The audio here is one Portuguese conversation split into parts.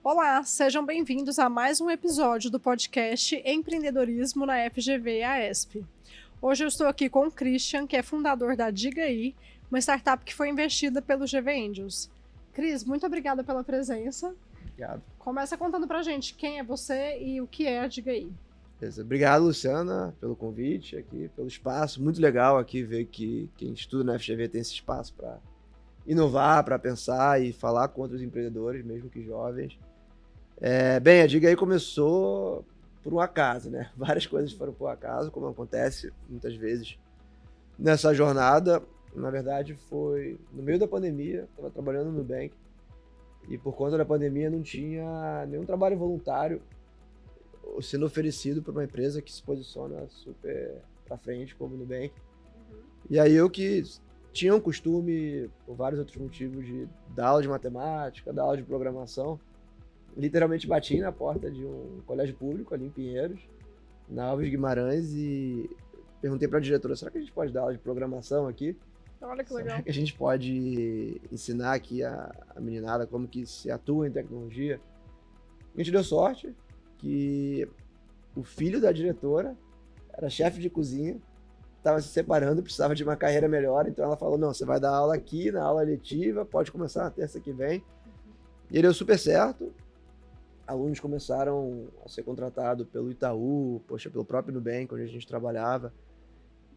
Olá, sejam bem-vindos a mais um episódio do podcast Empreendedorismo na FGV AESP. Hoje eu estou aqui com o Christian, que é fundador da Digaí, uma startup que foi investida pelo GV Angels. Cris, muito obrigada pela presença. Obrigado. Começa contando pra gente quem é você e o que é a Digaí. Beleza. Obrigado, Luciana, pelo convite aqui, pelo espaço. Muito legal aqui ver que quem estuda na FGV tem esse espaço para inovar, para pensar e falar com outros empreendedores, mesmo que jovens. Bem, a Digaí começou por um acaso, né? Várias coisas foram por acaso, como acontece muitas vezes nessa jornada. Na verdade, foi no meio da pandemia, estava trabalhando no Nubank e por conta da pandemia não tinha nenhum trabalho voluntário sendo oferecido por uma empresa que se posiciona super para frente, como o Nubank. E aí eu que tinha um costume, por vários outros motivos, de dar aula de matemática, dar aula de programação, literalmente bati na porta de um colégio público ali em Pinheiros, na Alves Guimarães, e perguntei para a diretora, será que a gente pode dar aula de programação aqui? Olha que legal. Será que a gente pode ensinar aqui a meninada como que se atua em tecnologia? A gente deu sorte que o filho da diretora era chefe de cozinha, estava se separando, precisava de uma carreira melhor, então ela falou, não, você vai dar aula aqui, na aula letiva, pode começar na terça que vem. E deu super certo. Alunos começaram a ser contratados pelo Itaú, pelo próprio Nubank, onde a gente trabalhava.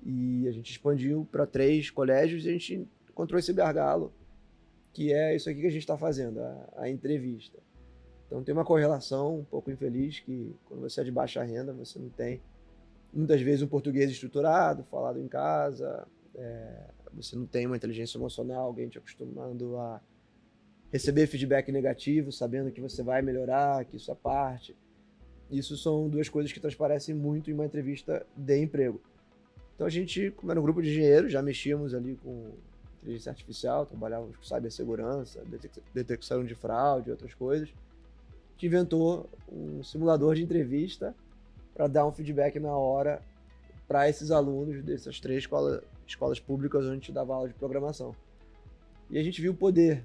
E a gente expandiu para 3 colégios e a gente encontrou esse gargalo, que é isso aqui que a gente está fazendo, a entrevista. Então tem uma correlação um pouco infeliz que quando você é de baixa renda, você não tem, muitas vezes, um português estruturado, falado em casa, você não tem uma inteligência emocional, alguém te acostumando a receber feedback negativo, sabendo que você vai melhorar, que isso é parte. Isso são 2 coisas que transparecem muito em uma entrevista de emprego. Então a gente, como era um grupo de engenheiros, já mexíamos ali com inteligência artificial, trabalhávamos com cibersegurança, detecção de fraude e outras coisas. A gente inventou um simulador de entrevista para dar um feedback na hora para esses alunos dessas 3 escolas públicas onde a gente dava aula de programação. E a gente viu o poder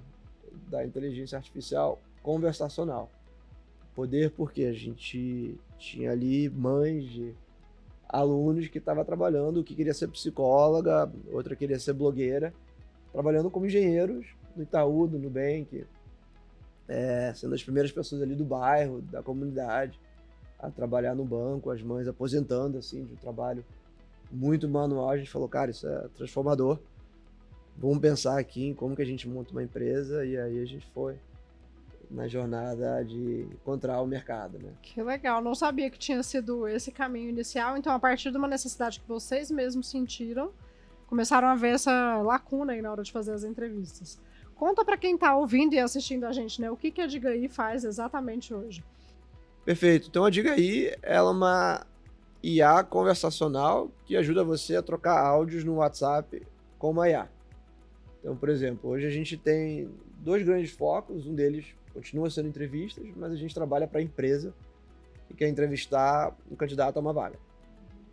da inteligência artificial conversacional. Poder porque a gente tinha ali mães de alunos que estavam trabalhando, que queria ser psicóloga, outra queria ser blogueira, trabalhando como engenheiros no Itaú, no Nubank, sendo as primeiras pessoas ali do bairro, da comunidade, a trabalhar no banco, as mães aposentando assim de um trabalho muito manual. A gente falou, cara, isso é transformador. Vamos pensar aqui em como que a gente monta uma empresa, e aí a gente foi na jornada de encontrar o mercado, né? Que legal, não sabia que tinha sido esse caminho inicial, então a partir de uma necessidade que vocês mesmos sentiram, começaram a ver essa lacuna aí na hora de fazer as entrevistas. Conta para quem está ouvindo e assistindo a gente, né? O que a Digaí faz exatamente hoje? Perfeito, então a Digaí ela é uma IA conversacional que ajuda você a trocar áudios no WhatsApp com uma IA. Então, por exemplo, hoje a gente tem 2 grandes focos, um deles continua sendo entrevistas, mas a gente trabalha para a empresa que quer entrevistar um candidato a uma vaga.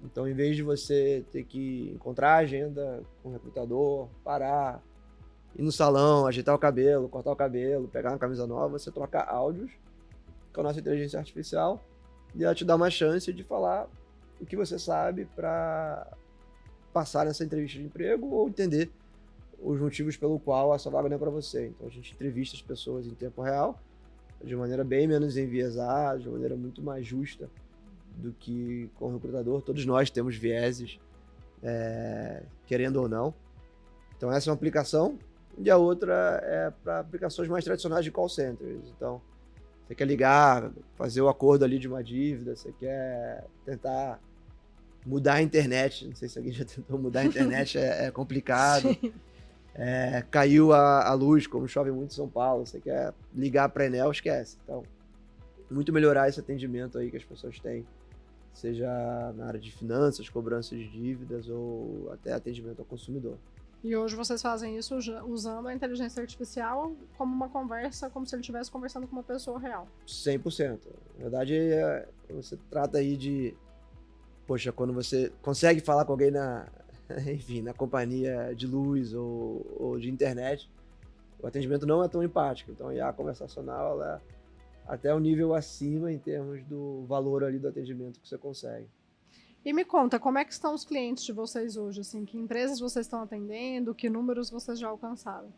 Então, em vez de você ter que encontrar a agenda com o recrutador, parar, ir no salão, ajeitar o cabelo, cortar o cabelo, pegar uma camisa nova, você troca áudios com a nossa inteligência artificial e ela te dá uma chance de falar o que você sabe para passar nessa entrevista de emprego ou entender os motivos pelo qual essa vaga não é para você. Então a gente entrevista as pessoas em tempo real, de maneira bem menos enviesada, de maneira muito mais justa do que com o recrutador. Todos nós temos vieses, querendo ou não. Então essa é uma aplicação, e a outra é para aplicações mais tradicionais de call centers. Então você quer ligar, fazer o acordo ali de uma dívida, você quer tentar mudar a internet, não sei se alguém já tentou mudar a internet, é complicado. Sim. Caiu a luz, como chove muito em São Paulo, você quer ligar para a Enel, esquece. Então, muito melhorar esse atendimento aí que as pessoas têm, seja na área de finanças, cobrança de dívidas ou até atendimento ao consumidor. E hoje vocês fazem isso usando a inteligência artificial como uma conversa, como se ele estivesse conversando com uma pessoa real. 100%. Na verdade, você trata aí de... Poxa, quando você consegue falar com alguém enfim, na companhia de luz ou de internet, o atendimento não é tão empático. Então, a IA conversacional, ela é até um nível acima em termos do valor ali do atendimento que você consegue. E me conta, como é que estão os clientes de vocês hoje? Assim, que empresas vocês estão atendendo? Que números vocês já alcançaram?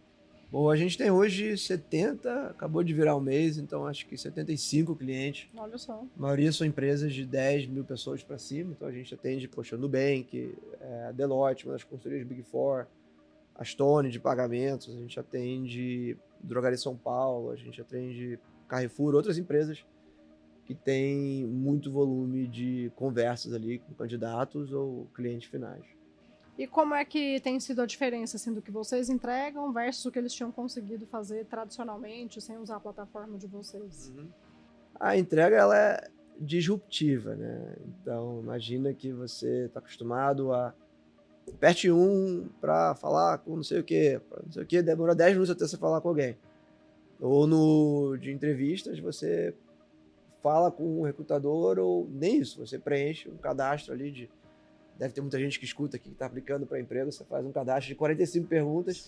Bom, a gente tem hoje 70, acabou de virar um mês, então acho que 75 clientes. Olha só. A maioria são empresas de 10 mil pessoas para cima, então a gente atende, poxa, Nubank, a Deloitte, uma das consultorias Big Four, a Stone de pagamentos, a gente atende Drogaria São Paulo, a gente atende Carrefour, outras empresas que têm muito volume de conversas ali com candidatos ou clientes finais. E como é que tem sido a diferença assim, do que vocês entregam versus o que eles tinham conseguido fazer tradicionalmente, sem usar a plataforma de vocês? A entrega ela é disruptiva, né? Então, imagina que você está acostumado a aperte um para falar com não sei o quê, demora 10 minutos até você falar com alguém. Ou de entrevistas, você fala com um recrutador ou nem isso, você preenche um cadastro ali de... Deve ter muita gente que escuta aqui que está aplicando para emprego, você faz um cadastro de 45 perguntas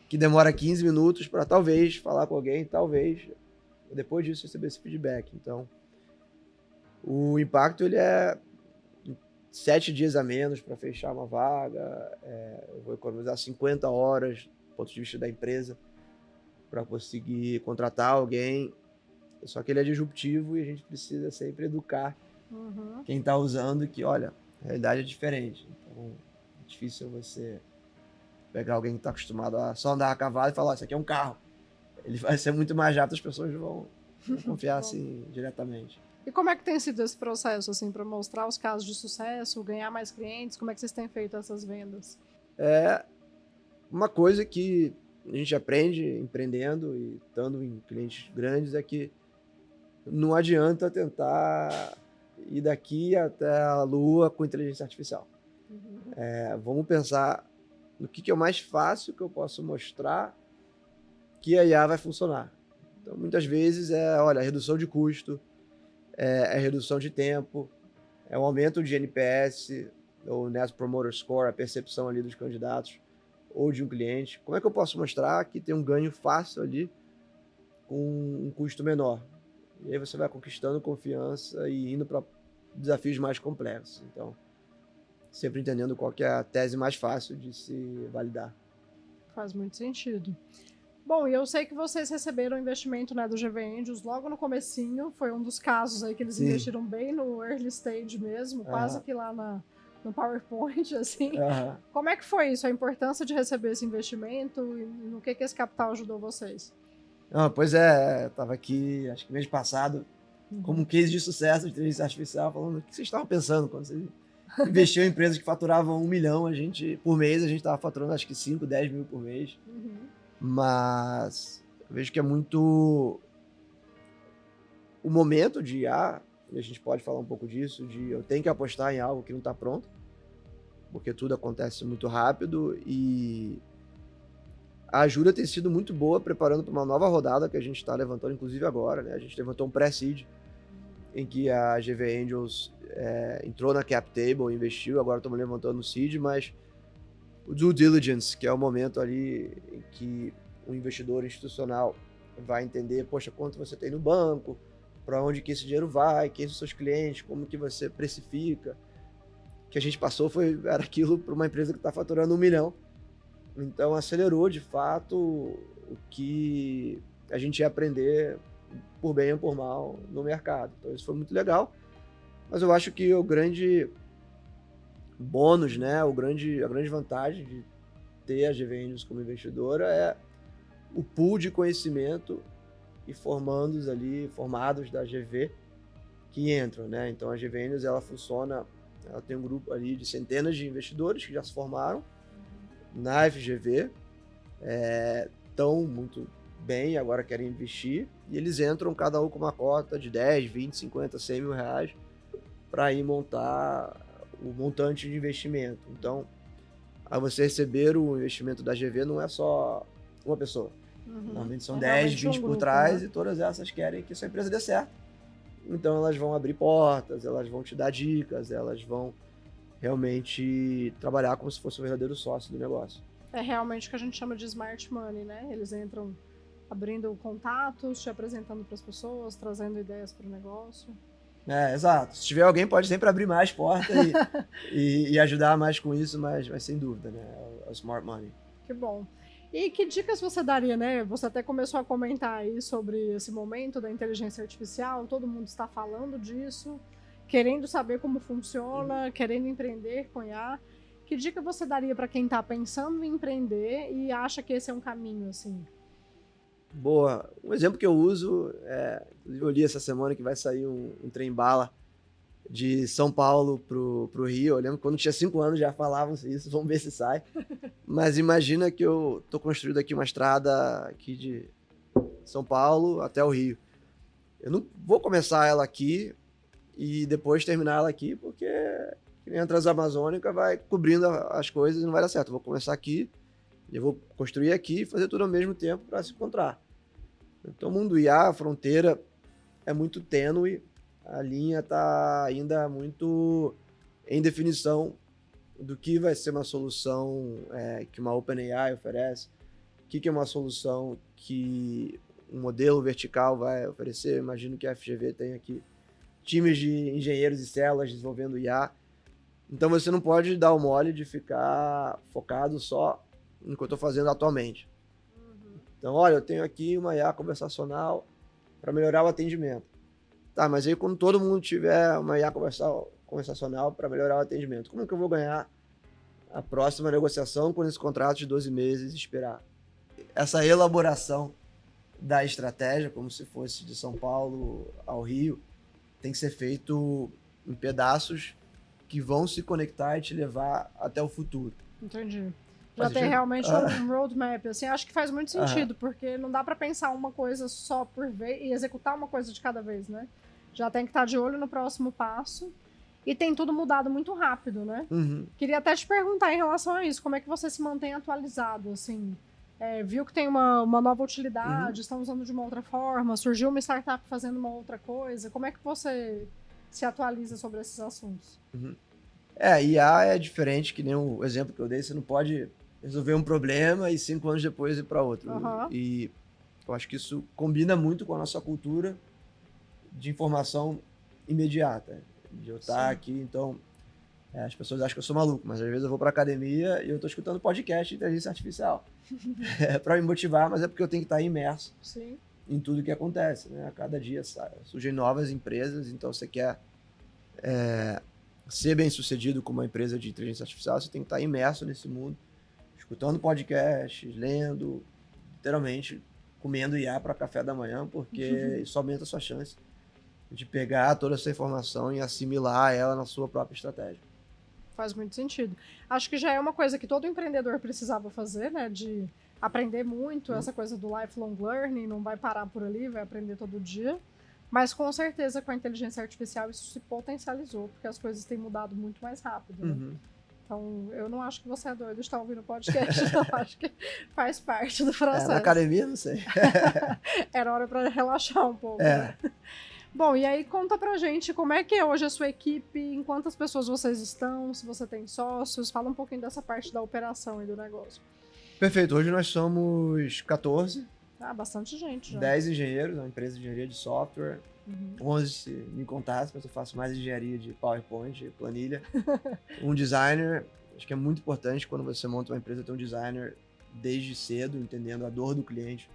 que demora 15 minutos para talvez falar com alguém, talvez depois disso receber esse feedback. Então, o impacto ele é 7 dias a menos para fechar uma vaga, eu vou economizar 50 horas do ponto de vista da empresa para conseguir contratar alguém, só que ele é disruptivo e a gente precisa sempre educar quem está usando que, olha, a realidade é diferente. Então, é difícil você pegar alguém que está acostumado a só andar a cavalo e falar, isso aqui é um carro. Ele vai ser muito mais rápido, as pessoas vão confiar assim diretamente. E como é que tem sido esse processo, assim, para mostrar os casos de sucesso, ganhar mais clientes? Como é que vocês têm feito essas vendas? É uma coisa que a gente aprende empreendendo e estando em clientes grandes é que não adianta tentar ir daqui até a Lua com inteligência artificial. Vamos pensar no que é o mais fácil que eu posso mostrar que a IA vai funcionar. Então, muitas vezes olha, redução de custo, redução de tempo, o aumento de NPS, ou Net Promoter Score, a percepção ali dos candidatos ou de um cliente. Como é que eu posso mostrar que tem um ganho fácil ali com um custo menor? E aí você vai conquistando confiança e indo para desafios mais complexos. Então, sempre entendendo qual que é a tese mais fácil de se validar. Faz muito sentido. Bom, e eu sei que vocês receberam investimento, né, do GV Angels logo no comecinho, foi um dos casos aí que eles investiram bem no early stage mesmo, quase que lá no PowerPoint, assim. Como é que foi isso, a importância de receber esse investimento e no que esse capital ajudou vocês? Pois é, estava aqui, acho que mês passado, como um case de sucesso de inteligência artificial, falando o que vocês estavam pensando quando vocês investiam em empresas que faturavam 1 milhão, por mês a gente estava faturando acho que 5, 10 mil por mês. Mas eu vejo que é muito o momento de IA, e a gente pode falar um pouco disso, de eu tenho que apostar em algo que não está pronto, porque tudo acontece muito rápido e a ajuda tem sido muito boa preparando para uma nova rodada que a gente está levantando, inclusive agora, né? A gente levantou um pré-seed em que a GV Angels entrou na cap table, investiu, agora estamos levantando o seed, mas o due diligence, que é o momento ali em que o investidor institucional vai entender, poxa, quanto você tem no banco, para onde que esse dinheiro vai, quem são seus clientes, como que você precifica. O que a gente passou era aquilo para uma empresa que está faturando 1 milhão. Então acelerou, de fato, o que a gente ia aprender por bem ou por mal no mercado. Então isso foi muito legal, mas eu acho que o grande bônus, né, a grande vantagem de ter a GV Angels como investidora é o pool de conhecimento e formados da GV que entram, né? Então a GV Angels, ela tem um grupo ali de centenas de investidores que já se formaram na FGV, estão muito bem, agora querem investir, e eles entram cada um com uma cota de 10, 20, 50, 100 mil reais para ir montar o montante de investimento. Então, a você receber o investimento da GV não é só uma pessoa. Normalmente são 10, 20 por trás, né? E todas essas querem que sua empresa dê certo. Então, elas vão abrir portas, elas vão te dar dicas, elas vão realmente trabalhar como se fosse o verdadeiro sócio do negócio. É realmente o que a gente chama de smart money, né? Eles entram abrindo contatos, te apresentando para as pessoas, trazendo ideias para o negócio. Exato. Se tiver alguém, pode sempre abrir mais portas e ajudar mais com isso, mas sem dúvida, né? É o smart money. Que bom. E que dicas você daria, né? Você até começou a comentar aí sobre esse momento da inteligência artificial, todo mundo está falando disso, querendo saber como funciona, querendo empreender com IA. Que dica você daria para quem está pensando em empreender e acha que esse é um caminho, assim? Boa. Um exemplo que eu uso, inclusive eu li essa semana que vai sair um trem-bala de São Paulo pro Rio. Eu lembro que quando tinha 5 anos já falavam isso, vamos ver se sai. Mas imagina que eu tô construindo aqui uma estrada aqui de São Paulo até o Rio. Eu não vou começar ela aqui e depois terminar ela aqui, porque que nem a Transamazônica vai cobrindo as coisas e não vai dar certo. Eu vou começar aqui, eu vou construir aqui e fazer tudo ao mesmo tempo para se encontrar. Então, o mundo IA, a fronteira é muito tênue, a linha está ainda muito em definição do que vai ser uma solução que uma OpenAI oferece, o que é uma solução que um modelo vertical vai oferecer. Eu imagino que a FGV tem aqui times de engenheiros e células desenvolvendo IA. Então você não pode dar o mole de ficar focado só no que eu estou fazendo atualmente. Então, olha, eu tenho aqui uma IA conversacional para melhorar o atendimento. Tá, mas aí quando todo mundo tiver uma IA conversacional para melhorar o atendimento, como é que eu vou ganhar a próxima negociação com esse contrato de 12 meses e esperar? Essa elaboração da estratégia, como se fosse de São Paulo ao Rio, tem que ser feito em pedaços que vão se conectar e te levar até o futuro. Entendi. Já tem realmente um roadmap, assim, acho que faz muito sentido, porque não dá para pensar uma coisa só por vez e executar uma coisa de cada vez, né? Já tem que estar de olho no próximo passo e tem tudo mudado muito rápido, né? Uhum. Queria até te perguntar em relação a isso, como é que você se mantém atualizado, assim? Viu que tem uma nova utilidade, estão usando de uma outra forma, surgiu uma startup fazendo uma outra coisa, como é que você se atualiza sobre esses assuntos? IA é diferente, que nem o exemplo que eu dei, você não pode resolver um problema e 5 anos depois ir para outro. E eu acho que isso combina muito com a nossa cultura de informação imediata, de eu estar aqui, então as pessoas acham que eu sou maluco, mas às vezes eu vou para academia e eu estou escutando podcast de inteligência artificial. É para me motivar, mas é porque eu tenho que estar imerso em tudo que acontece, né? A cada dia surgem novas empresas, então você quer ser bem sucedido como uma empresa de inteligência artificial, você tem que estar imerso nesse mundo, escutando podcasts, lendo, literalmente comendo IA para café da manhã, porque isso aumenta a sua chance de pegar toda essa informação e assimilar ela na sua própria estratégia. Faz muito sentido. Acho que já é uma coisa que todo empreendedor precisava fazer, né? De aprender muito, essa coisa do lifelong learning, não vai parar por ali, vai aprender todo dia. Mas com certeza com a inteligência artificial isso se potencializou, porque as coisas têm mudado muito mais rápido, né? Então, eu não acho que você é doido de estar ouvindo podcast, eu acho que faz parte do processo. Na academia, não sei. Era hora para relaxar um pouco, né? Bom, e aí conta pra gente como é que é hoje a sua equipe, em quantas pessoas vocês estão, se você tem sócios, fala um pouquinho dessa parte da operação e do negócio. Perfeito, hoje nós somos 14. Bastante gente já. 10 engenheiros, uma empresa de engenharia de software, 11 se me contasse, mas eu faço mais engenharia de PowerPoint, planilha. Um designer, acho que é muito importante quando você monta uma empresa ter um designer desde cedo, entendendo a dor do cliente,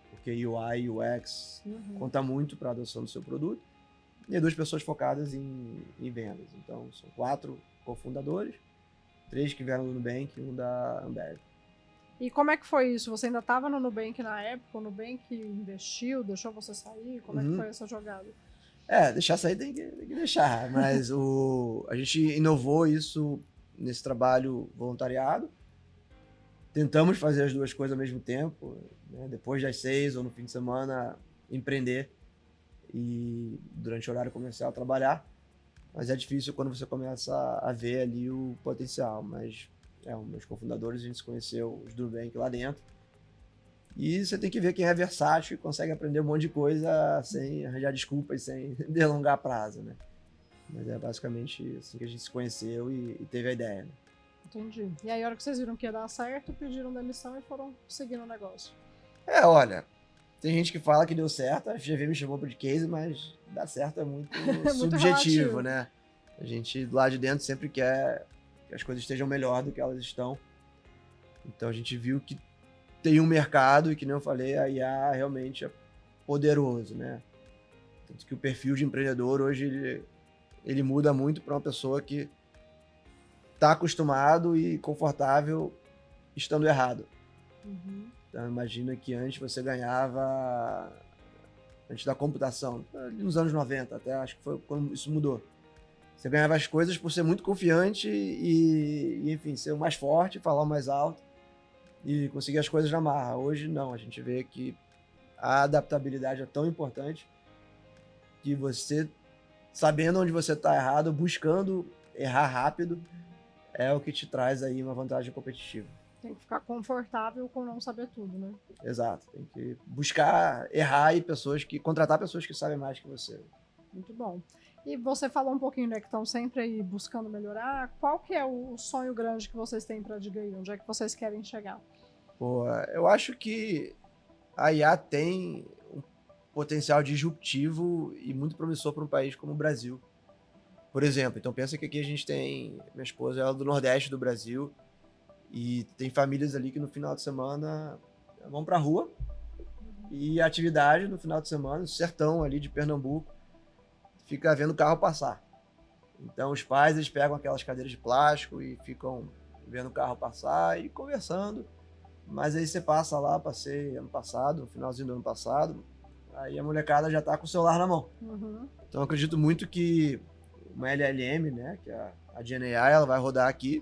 porque UI e UX conta muito para a adoção do seu produto. E 2 pessoas focadas em vendas. Então, são 4 cofundadores, 3 que vieram do Nubank e 1 da Ambev. E como é que foi isso? Você ainda estava no Nubank na época? O Nubank investiu, deixou você sair? Como é que foi essa jogada? Deixar sair tem que deixar, mas a gente inovou isso nesse trabalho voluntariado. Tentamos fazer as 2 coisas ao mesmo tempo, né? Depois das 6 ou no fim de semana empreender e durante o horário comercial trabalhar, mas é difícil quando você começa a ver ali o potencial, mas meus cofundadores, a gente se conheceu, os do Nubank lá dentro, e você tem que ver quem é versátil e consegue aprender um monte de coisa sem arranjar desculpas, sem delongar prazo, né? Mas é basicamente assim que a gente se conheceu e teve a ideia, né? Entendi. E aí, a hora que vocês viram que ia dar certo, pediram demissão e foram seguindo o negócio. Olha, tem gente que fala que deu certo, a FGV me chamou para de case, mas dar certo é muito subjetivo, relativo. né? A gente lá de dentro sempre quer que as coisas estejam melhor do que elas estão. Então a gente viu que tem um mercado e, que nem eu falei, a IA realmente é poderoso, né? Tanto que o perfil de empreendedor hoje ele muda muito para uma pessoa que está acostumado e confortável estando errado. Uhum. Então imagina que antes você ganhava, antes da computação, ali nos anos 90, até acho que foi quando isso mudou. Você ganhava as coisas por ser muito confiante e enfim, ser o mais forte, falar o mais alto e conseguir as coisas na marra. Hoje não, a gente vê que a adaptabilidade é tão importante que você, sabendo onde você está errado, buscando errar rápido, é o que te traz aí uma vantagem competitiva. Tem que ficar confortável com não saber tudo, né? Exato, tem que buscar errar e contratar pessoas que sabem mais que você. Muito bom. E você falou um pouquinho, né, que estão sempre aí buscando melhorar. Qual que é o sonho grande que vocês têm para a Diga aí? Onde é que vocês querem chegar? Pô, eu acho que a IA tem um potencial disruptivo e muito promissor para um país como o Brasil. Por exemplo, então pensa que aqui a gente tem, minha esposa ela é do Nordeste do Brasil, e tem famílias ali que no final de semana vão pra rua e a atividade no final de semana, no sertão ali de Pernambuco, fica vendo o carro passar. Então os pais eles pegam aquelas cadeiras de plástico e ficam vendo o carro passar e conversando. Mas aí você passa lá, passei ano passado, no finalzinho do ano passado, aí a molecada já tá com o celular na mão. Uhum. Então eu acredito muito que uma LLM, né, que é a GenAI, ela vai rodar aqui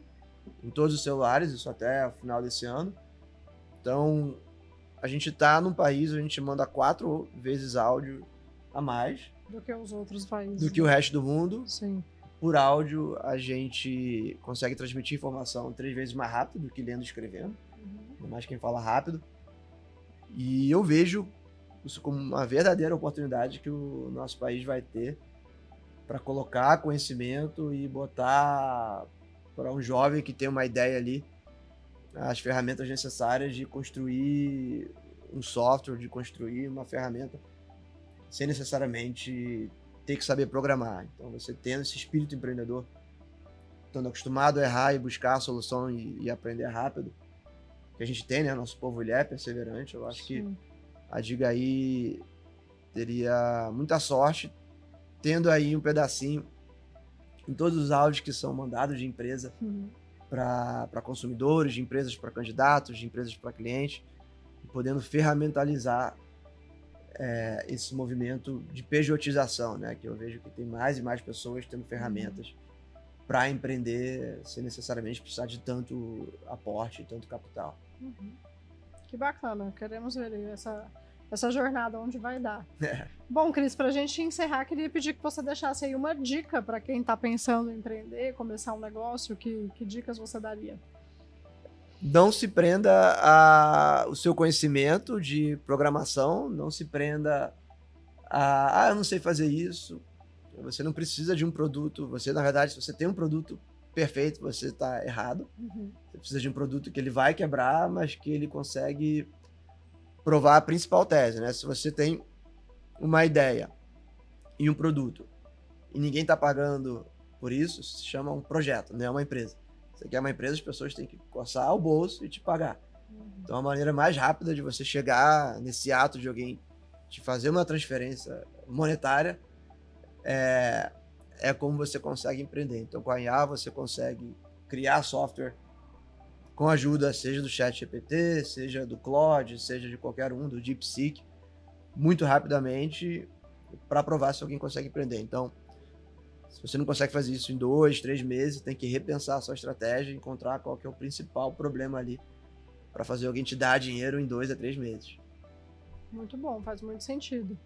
em todos os celulares, isso até o final desse ano. Então, a gente tá num país onde a gente manda 4 vezes áudio a mais Do que os outros países. do que o resto do mundo. Sim. Por áudio, a gente consegue transmitir informação 3 vezes mais rápido do que lendo e escrevendo, ainda mais quem fala rápido. E eu vejo isso como uma verdadeira oportunidade que o nosso país vai ter para colocar conhecimento e botar para um jovem que tem uma ideia ali as ferramentas necessárias de construir um software, de construir uma ferramenta sem necessariamente ter que saber programar. Então você tendo esse espírito empreendedor, estando acostumado a errar e buscar a solução e aprender rápido, que a gente tem, né? Nosso povo ele é perseverante. Eu acho que a Diga aí teria muita sorte tendo aí um pedacinho em todos os áudios que são mandados de empresa para consumidores, de empresas para candidatos, de empresas para clientes, podendo ferramentalizar esse movimento de pejotização, né? Que eu vejo que tem mais e mais pessoas tendo ferramentas para empreender sem necessariamente precisar de tanto aporte, tanto capital. Que bacana, queremos ver aí essa jornada onde vai dar. Bom, Cris, para a gente encerrar, queria pedir que você deixasse aí uma dica para quem está pensando em empreender, começar um negócio, que dicas você daria? Não se prenda ao seu conhecimento de programação, não se prenda a eu não sei fazer isso. Você não precisa de um produto, na verdade, se você tem um produto perfeito, você está errado. Você precisa de um produto que ele vai quebrar, mas que ele consegue provar a principal tese, né? Se você tem uma ideia e um produto e ninguém está pagando por isso, se chama um projeto, não é uma empresa. Você quer uma empresa, as pessoas têm que coçar o bolso e te pagar. Então a maneira mais rápida de você chegar nesse ato de alguém te fazer uma transferência monetária é como você consegue empreender. Então com a IA você consegue criar software com a ajuda, seja do ChatGPT, seja do Claude, seja de qualquer um, do DeepSeek, muito rapidamente para provar se alguém consegue empreender. Então, se você não consegue fazer isso em 2, 3 meses, tem que repensar a sua estratégia e encontrar qual que é o principal problema ali para fazer alguém te dar dinheiro em 2 a 3 meses. Muito bom, faz muito sentido.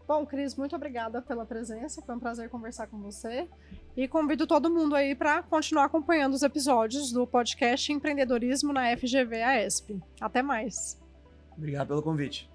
Bom, Cris, muito obrigada pela presença, foi um prazer conversar com você e convido todo mundo aí para continuar acompanhando os episódios do podcast Empreendedorismo na FGV AESP. Até mais! Obrigado pelo convite.